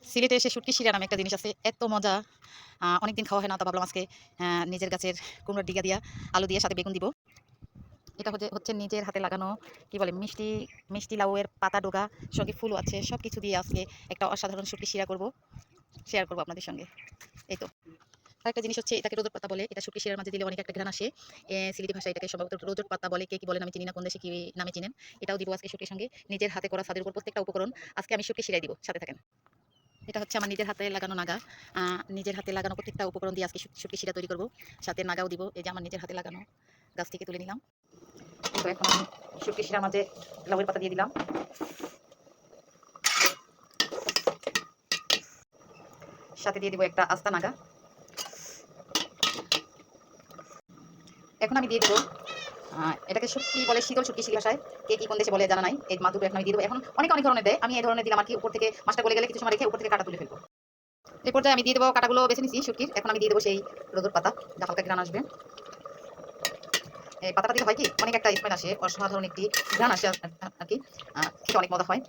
সিলেটে এসে শুটকি শিরা নামে একটা জিনিস আছে, এত মজা। অনেকদিন খাওয়া হয় না, তো ভাবলাম আজকে নিজের গাছের কুমড়োর ডিগা দিয়া আলু দিয়ে সাথে বেগুন দিব। এটা হচ্ছে নিজের হাতে লাগানো কি বলে মিষ্টি মিষ্টি লাউয়ের পাতা ডোগা, সঙ্গে ফুলও আছে, সব কিছু দিয়ে আজকে একটা অসাধারণ শুটকি শিরা করব, শেয়ার করবো আপনাদের সঙ্গে। এই তো আরেকটা জিনিস হচ্ছে, এটাকে রোজর পাতা বলে। এটা শুটকি শিরার মাঝে দিলে অনেক একটা ঘ্রাণ আসে। সিলেটি ভাষায় এটাকে সম্ভবত রোজর পাতা বলে, কে কি বলেন আমি চিনি না, কোন দেশে কি নামে চিনেন। এটাও দিব আজকে শুটকির সঙ্গে। নিজের হাতে করা ছাদের উপর প্রত্যেকটা উপকরণ আজকে আমি শুটকি শিরাই দিব, সাথে থাকেন। এটা হচ্ছে আমার নিজের হাতে লাগানো নাগা। নিজের হাতে লাগানো প্রত্যেকটা উপকরণ দিয়ে আজকে শুটকি শিরা তৈরি করব, সাথে নাগাও দিব। এই যে আমার নিজের হাতে লাগানো, গাছ থেকে তুলে নিলাম। তো এখন আমি শুটকি শিরার মাঝে লাউয়ের পাতা দিয়ে দিলাম, সাথে দিয়ে দিব একটা আস্তা নাগা। এখন আমি দিয়ে দেবো, এটাকে শুটকি বলে, শীতল শুটকি শিল ভাষায়, কে কি কোন দেশে বলে জানা নাই। এই মাছ দুটো এখন আমি দিয়ে দেবো। এখন অনেক অনেক ধরনের দেয়, আমি এই ধরনের দিলাম আর কি। উপর থেকে মাছটা গলে গেলে কিছু সময় রেখে উপর থেকে কাটা তুলে ফেলবো। এই পর্যায়ে আমি দিয়ে দেবো, কাটাগুলো বেছে নিচ্ছি শুটকির। এখন আমি দিয়ে দেবো সেই রোদুর পাতা, যা হালকা ঘ্রাণ আসবে। এই পাতাটা দিলে হয় কি, অনেক একটা স্মেল আসে, অসাধারণ একটি ঘ্রাণ আসে আর কি। খেতে অনেক মজা হয়।